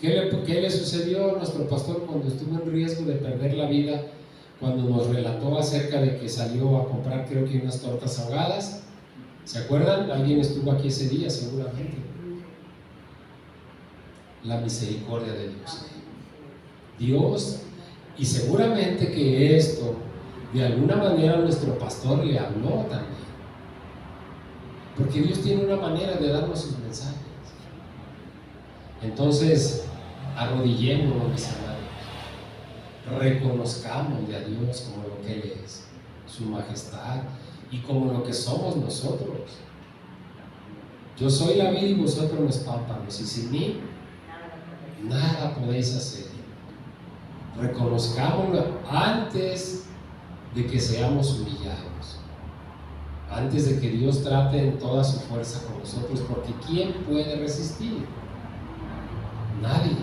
¿qué le sucedió a nuestro pastor cuando estuvo en riesgo de perder la vida, cuando nos relató acerca de que salió a comprar, creo que unas tortas ahogadas? ¿Se acuerdan? Alguien estuvo aquí ese día seguramente. La misericordia de Dios, y seguramente que esto de alguna manera nuestro pastor le habló también, porque Dios tiene una manera de darnos sus mensajes. Entonces, arrodillémonos, mis hermanos, reconozcámosle a Dios como lo que Él es, su majestad, y como lo que somos nosotros. Yo soy la vid y vosotros los pámpanos, y sin mí nada podéis hacer. Reconozcámoslo antes de que seamos humillados, antes de que Dios trate en toda su fuerza con nosotros, porque ¿quién puede resistir? Nadie.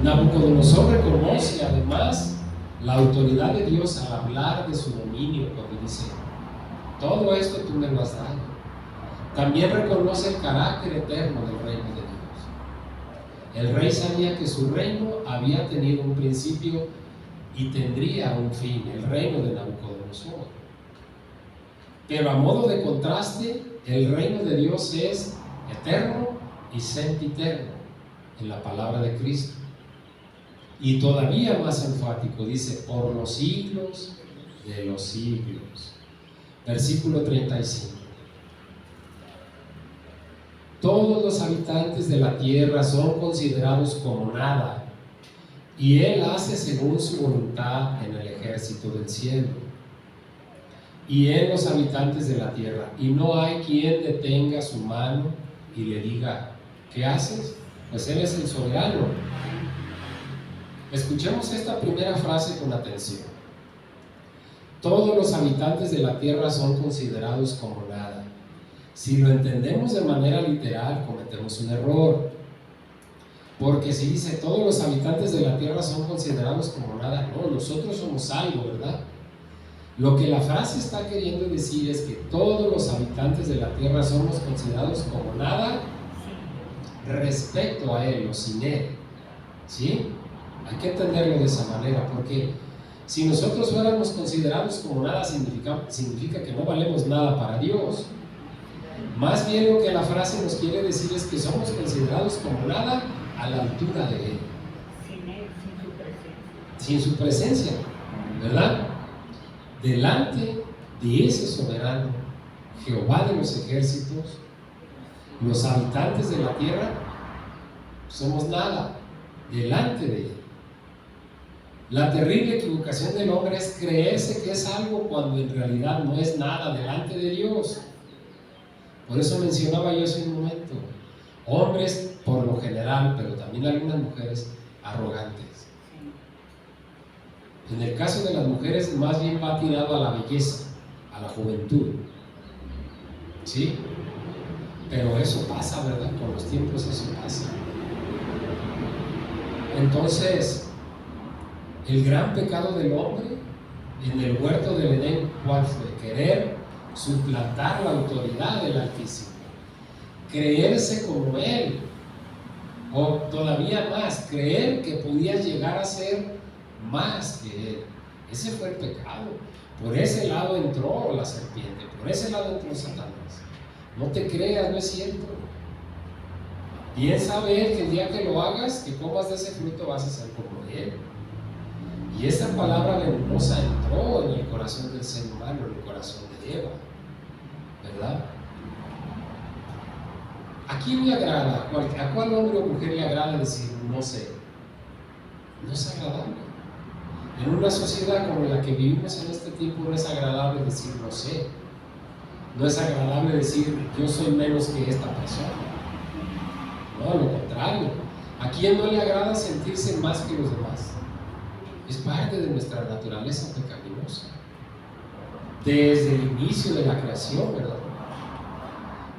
Nabucodonosor reconoce además la autoridad de Dios al hablar de su dominio, cuando dice: todo esto tú me lo has dado. También reconoce el carácter eterno del reino de Dios. El rey sabía que su reino había tenido un principio y tendría un fin, el reino de Nabucodonosor. Pero a modo de contraste, el reino de Dios es eterno y sempiterno en la palabra de Cristo. Y todavía más enfático, dice: por los siglos de los siglos. Versículo 35. Todos los habitantes de la tierra son considerados como nada, y Él hace según su voluntad en el ejército del cielo y en los habitantes de la tierra, y no hay quien detenga su mano y le diga: ¿qué haces? Pues Él es el soberano. Escuchemos esta primera frase con atención. Todos los habitantes de la tierra son considerados como nada. Si lo entendemos de manera literal, cometemos un error. Porque si dice todos los habitantes de la tierra son considerados como nada, no, nosotros somos algo, ¿verdad? Lo que la frase está queriendo decir es que todos los habitantes de la tierra somos considerados como nada respecto a Él o sin Él. ¿Sí? Hay que entenderlo de esa manera, porque si nosotros fuéramos considerados como nada, significa que no valemos nada para Dios. Más bien lo que la frase nos quiere decir es que somos considerados como nada a la altura de Él. Sin su presencia, ¿verdad? Delante de ese soberano, Jehová de los ejércitos, los habitantes de la tierra somos nada delante de Él. La terrible equivocación del hombre es creerse que es algo cuando en realidad no es nada delante de Dios. Por eso mencionaba yo hace un momento, hombres por lo general, pero también algunas mujeres arrogantes. En el caso de las mujeres, más bien va tirado a la belleza, a la juventud. ¿Sí? Pero eso pasa, ¿verdad? Con los tiempos eso pasa. Entonces, el gran pecado del hombre en el huerto del Edén, ¿cuál fue? Querer suplantar la autoridad del Altísimo, creerse como Él, o todavía más, creer que podías llegar a ser más que Él. Ese fue el pecado. Por ese lado entró la serpiente, por ese lado entró Satanás. No te creas, no es cierto. Bien sabe Él que el día que lo hagas, que comas de ese fruto, vas a ser como Él. Y esa palabra venenosa entró en el corazón del ser humano, en el corazón de Eva, ¿verdad? ¿A quién le agrada? ¿A cuál hombre o mujer le agrada decir no sé? No es agradable. En una sociedad como la que vivimos en este tiempo no es agradable decir no sé. No es agradable decir yo soy menos que esta persona. No, lo contrario. ¿A quién no le agrada sentirse más que los demás? Es parte de nuestra naturaleza pecaminosa. Desde el inicio de la creación, ¿verdad?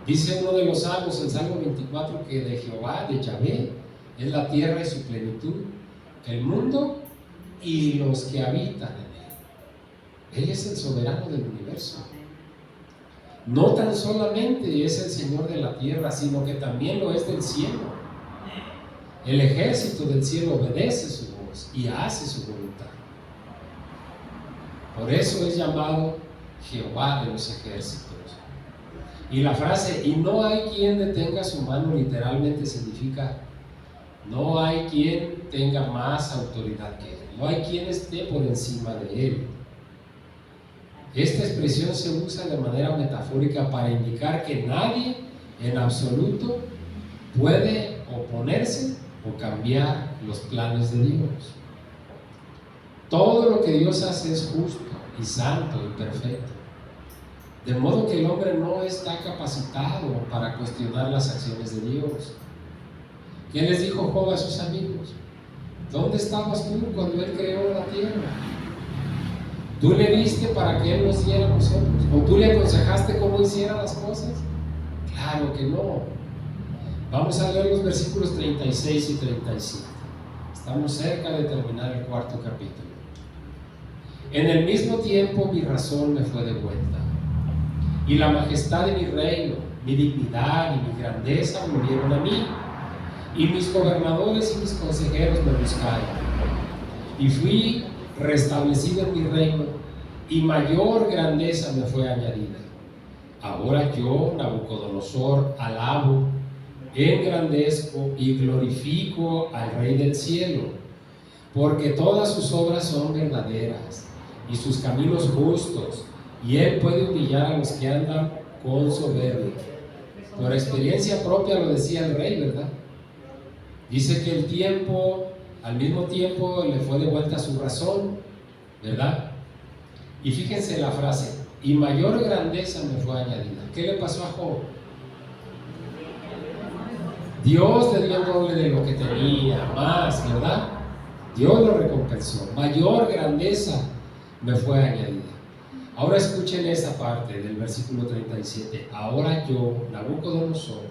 Dice uno de los salmos, el Salmo 24, que de Jehová, de Yahvé, es la tierra y su plenitud, el mundo y los que habitan en él. Él es el soberano del universo. No tan solamente es el Señor de la tierra, sino que también lo es del cielo. El ejército del cielo obedece su voz y hace su voluntad. Por eso es llamado Jehová de los ejércitos. Y la frase, y no hay quien detenga su mano, literalmente significa, no hay quien tenga más autoridad que Él. No hay quien esté por encima de Él. Esta expresión se usa de manera metafórica para indicar que nadie en absoluto puede oponerse o cambiar los planes de Dios. Todo lo que Dios hace es justo y santo y perfecto. De modo que el hombre no está capacitado para cuestionar las acciones de Dios. ¿Qué les dijo Job a sus amigos? ¿Dónde estabas tú cuando Él creó la tierra? ¿Tú le diste para que Él nos diera a nosotros? ¿O tú le aconsejaste cómo hiciera las cosas? Claro que no. Vamos a leer los versículos 36 y 37. Estamos cerca de terminar el cuarto capítulo. En el mismo tiempo mi razón me fue devuelta, y la majestad de mi reino, mi dignidad y mi grandeza volvieron a mí, y mis gobernadores y mis consejeros me buscaron, y fui restablecido en mi reino, y mayor grandeza me fue añadida. Ahora yo, Nabucodonosor, alabo, engrandezco y glorifico al Rey del cielo, porque todas sus obras son verdaderas y sus caminos justos, y Él puede humillar a los que andan con soberbia. Por experiencia propia lo decía el rey, ¿verdad? Dice que al mismo tiempo le fue devuelta su razón, ¿verdad? Y fíjense la frase, y mayor grandeza me fue añadida. ¿Qué le pasó a Job? Dios le dio el doble de lo que tenía, más, ¿verdad? Dios lo recompensó. Mayor grandeza me fue añadida. Ahora escuchen esa parte del versículo 37. Ahora yo, Nabucodonosor,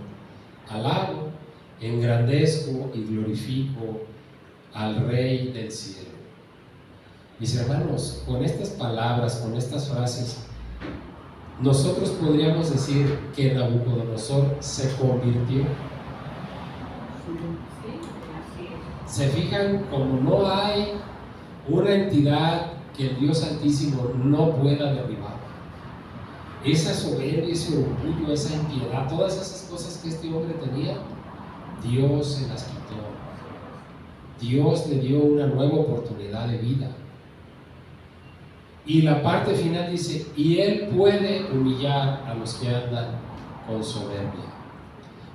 alabo, engrandezco y glorifico al Rey del cielo. Mis hermanos, con estas palabras, con estas frases, nosotros podríamos decir que Nabucodonosor se convirtió. Se fijan, como no hay una entidad que el Dios Altísimo no pueda derribar. Esa soberbia, ese orgullo, esa impiedad, todas esas cosas que este hombre tenía, Dios se las quitó. Dios le dio una nueva oportunidad de vida. Y la parte final dice, y Él puede humillar a los que andan con soberbia.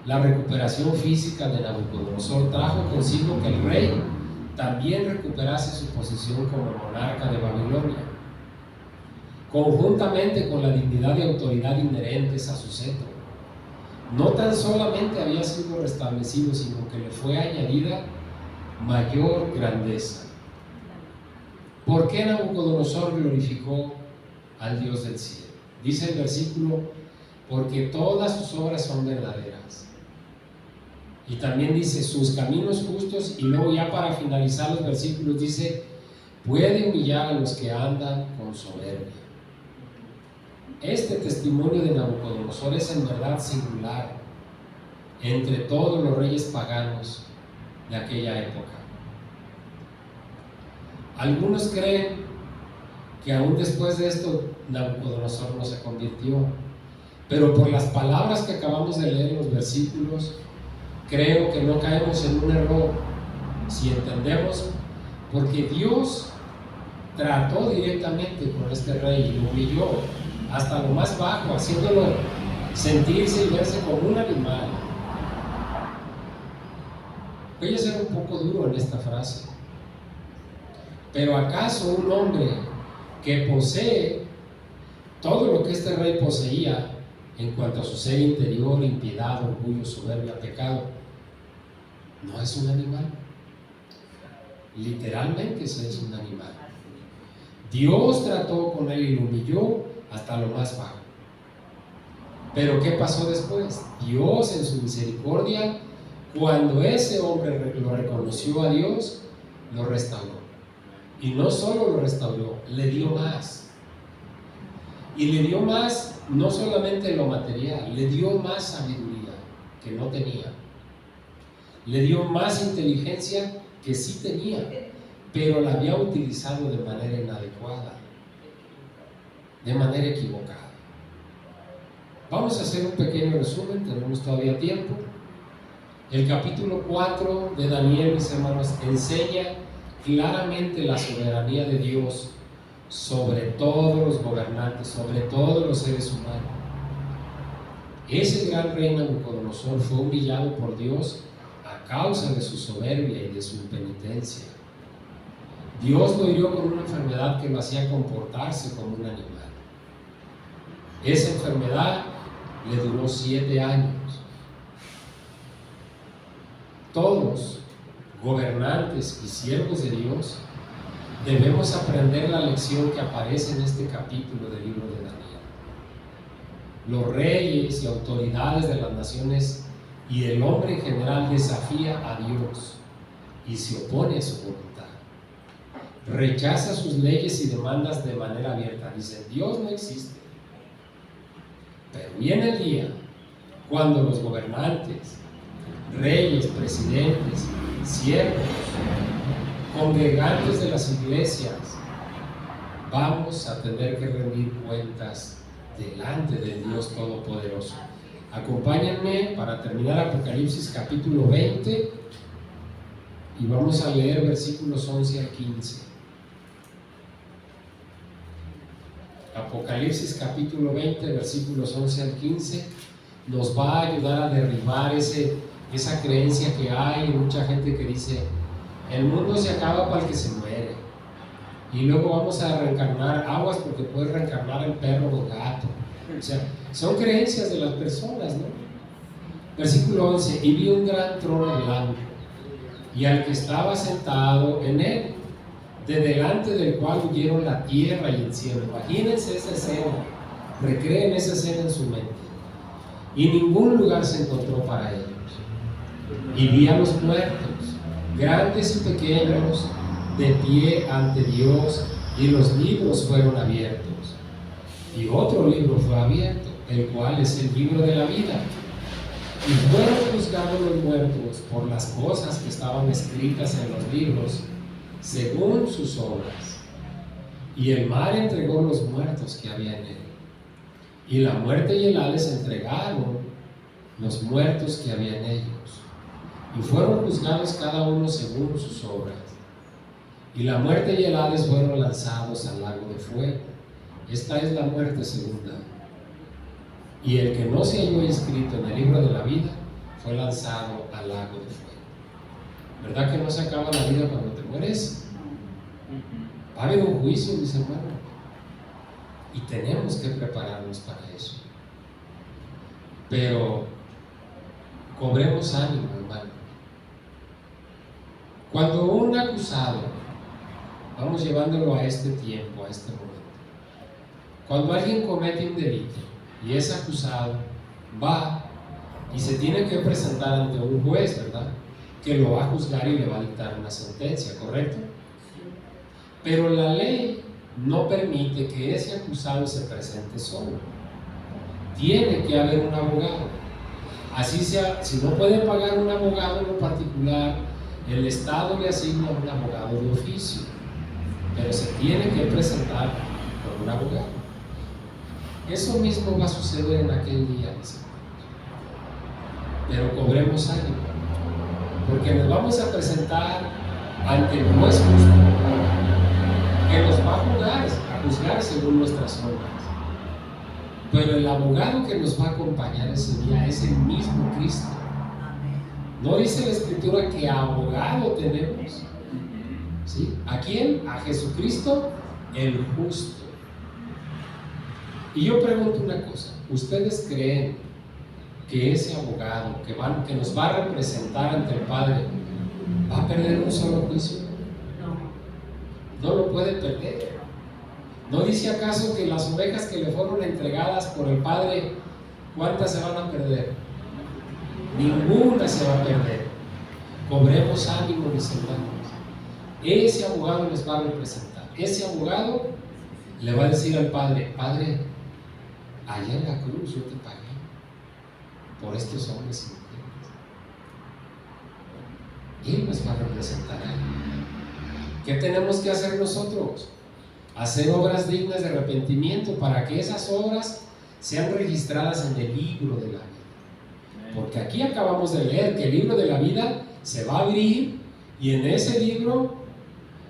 La recuperación física de Nabucodonosor trajo consigo que el rey también recuperase su posición como monarca de Babilonia, conjuntamente con la dignidad y autoridad inherentes a su cetro. No tan solamente había sido restablecido, sino que le fue añadida mayor grandeza. ¿Por qué Nabucodonosor glorificó al Dios del cielo? Dice el versículo, porque todas sus obras son verdaderas. Y también dice, sus caminos justos, y luego ya para finalizar los versículos dice, puede humillar a los que andan con soberbia. Este testimonio de Nabucodonosor es en verdad singular entre todos los reyes paganos de aquella época. Algunos creen que aún después de esto Nabucodonosor no se convirtió, pero por las palabras que acabamos de leer en los versículos, creo que no caemos en un error si entendemos, porque Dios trató directamente con este rey y lo humilló hasta lo más bajo, haciéndolo sentirse y verse como un animal. Voy a ser un poco duro en esta frase, pero ¿acaso un hombre que posee todo lo que este rey poseía en cuanto a su ser interior, impiedad, orgullo, soberbia, pecado, no es un animal? Literalmente ese es un animal. Dios trató con él y lo humilló hasta lo más bajo. Pero ¿qué pasó después? Dios en su misericordia, cuando ese hombre lo reconoció a Dios, lo restauró. Y no solo lo restauró, le dio más. Y le dio más, no solamente en lo material, le dio más sabiduría que no tenía. Le dio más inteligencia que sí tenía, pero la había utilizado de manera inadecuada, de manera equivocada. Vamos a hacer un pequeño resumen, tenemos todavía tiempo. El capítulo 4 de Daniel, mis hermanos, enseña claramente la soberanía de Dios sobre todos los gobernantes, sobre todos los seres humanos. Ese gran rey Nabucodonosor fue humillado por Dios a causa de su soberbia y de su impenitencia. Dios lo hirió con una enfermedad que lo hacía comportarse como un animal. Esa enfermedad le duró 7 años. Todos gobernantes y siervos de Dios, debemos aprender la lección que aparece en este capítulo del libro de Daniel. Los reyes y autoridades de las naciones y el hombre en general desafía a Dios y se opone a su voluntad. Rechaza sus leyes y demandas de manera abierta. Dicen, Dios no existe. Pero viene el día cuando los gobernantes, reyes, presidentes, siervos, congregantes de las iglesias, vamos a tener que rendir cuentas delante de Dios Todopoderoso. Acompáñenme para terminar Apocalipsis capítulo 20 y vamos a leer versículos 11 al 15. Apocalipsis capítulo 20, versículos 11 al 15 nos va a ayudar a derribar esa creencia que hay en mucha gente que dice, el mundo se acaba para el que se muere y luego vamos a reencarnar, aguas porque puedes reencarnar el perro o el gato. O sea, son creencias de las personas, ¿no? Versículo 11, y vi un gran trono blanco y al que estaba sentado en él, de delante del cual huyeron la tierra y el cielo. Imagínense esa escena, recreen esa escena en su mente. Y ningún lugar se encontró para ellos. Y vi a los muertos, grandes y pequeños, de pie ante Dios, y los libros fueron abiertos. Y otro libro fue abierto, el cual es el libro de la vida. Y fueron juzgados los muertos por las cosas que estaban escritas en los libros, según sus obras. Y el mar entregó los muertos que había en él. Y la muerte y el Hades entregaron los muertos que había en ellos. Y fueron juzgados cada uno según sus obras. Y la muerte y el Hades fueron lanzados al lago de fuego. Esta es la muerte segunda. Y el que no se halló inscrito en el libro de la vida fue lanzado al lago de fuego. ¿Verdad que no se acaba la vida cuando te mueres? Va a haber un juicio, mis hermanos. Y tenemos que prepararnos para eso. Pero cobremos ánimo, hermano. Cuando un acusado, vamos llevándolo a este tiempo, a este momento, cuando alguien comete un delito y es acusado, va y se tiene que presentar ante un juez, ¿verdad?, que lo va a juzgar y le va a dictar una sentencia, ¿correcto? Pero la ley no permite que ese acusado se presente solo. Tiene que haber un abogado. Así sea, si no puede pagar un abogado en lo particular, el Estado le asigna un abogado de oficio, pero se tiene que presentar por un abogado. Eso mismo va a suceder en aquel día, mis hermanos. Pero cobremos ánimo, porque nos vamos a presentar ante el juez justo, que nos va a juzgar según nuestras obras. Pero el abogado que nos va a acompañar ese día es el mismo Cristo. ¿No dice la Escritura que abogado tenemos? ¿Sí? ¿A quién? A Jesucristo, el justo. Y yo pregunto una cosa, ¿ustedes creen que ese abogado que nos va a representar ante el Padre va a perder un solo juicio? No lo puede perder. ¿No dice acaso que las ovejas que le fueron entregadas por el Padre, cuántas se van a perder? Ninguna se va a perder. Cobremos ánimo, mis hermanos. Ese abogado les va a representar. Ese abogado le va a decir al Padre, Padre, allá en la cruz yo te pagué por estos hombres y mujeres. Él nos va a representar a él. ¿Qué tenemos que hacer nosotros? Hacer obras dignas de arrepentimiento para que esas obras sean registradas en el libro de la vida. Porque aquí acabamos de leer que el libro de la vida se va a abrir y en ese libro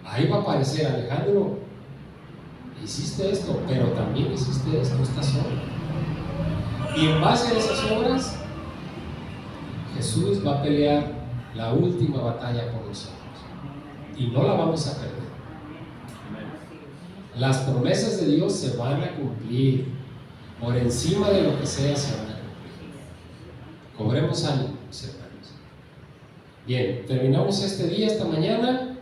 ahí va a aparecer, Alejandro, hiciste esto, pero también hiciste esto, estas obras. Y en base a esas obras, Jesús va a pelear la última batalla por nosotros. Y no la vamos a perder. Las promesas de Dios se van a cumplir. Por encima de lo que sea, se van a cumplir. Cobremos ánimo, hermanos. Bien, terminamos este día, esta mañana.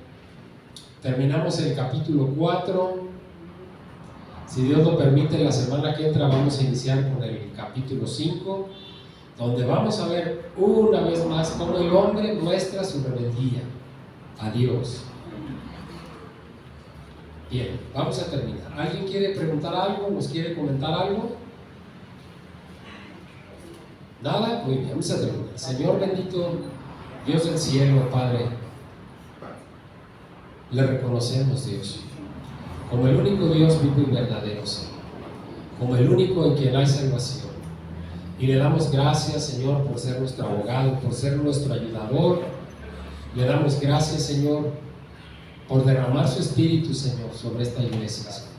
Terminamos el capítulo 4. Si Dios lo permite, la semana que entra vamos a iniciar con el capítulo 5, donde vamos a ver una vez más cómo el hombre muestra su rebeldía a Dios. Bien, vamos a terminar. ¿Alguien quiere preguntar algo? ¿Nos quiere comentar algo? ¿Nada? Muy bien, vamos a terminar. Señor bendito, Dios del cielo, Padre, le reconocemos, Dios, como el único Dios vivo y verdadero, Señor, como el único en quien hay salvación. Y le damos gracias, Señor, por ser nuestro abogado, por ser nuestro ayudador. Le damos gracias, Señor, por derramar su Espíritu, Señor, sobre esta iglesia, Señor,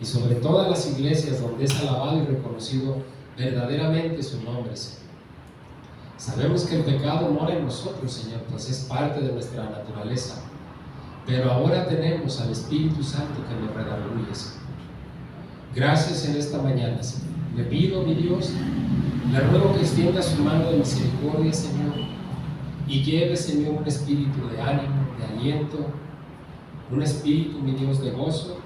y sobre todas las iglesias donde es alabado y reconocido verdaderamente su nombre, Señor. Sabemos que el pecado mora en nosotros, Señor, pues es parte de nuestra naturaleza. Pero ahora tenemos al Espíritu Santo que nos redarguye, Señor. Gracias en esta mañana, Señor. Le pido, mi Dios, le ruego que extienda su mano de misericordia, Señor, y lleve, Señor, un espíritu de ánimo, de aliento, un espíritu, mi Dios, de gozo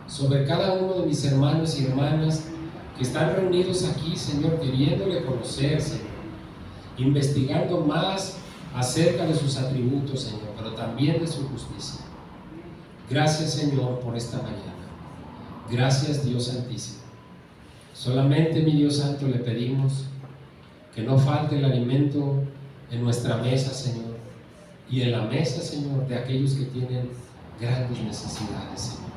sobre cada uno de mis hermanos y hermanas que están reunidos aquí, Señor, queriéndole conocer, Señor, investigando más acerca de sus atributos, Señor, pero también de su justicia. Gracias, Señor, por esta mañana. Gracias, Dios Santísimo. Solamente, mi Dios Santo, le pedimos que no falte el alimento en nuestra mesa, Señor, y en la mesa, Señor, de aquellos que tienen grandes necesidades, Señor.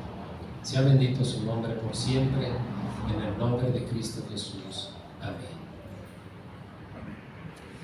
Sea bendito su nombre por siempre, en el nombre de Cristo Jesús. Amén.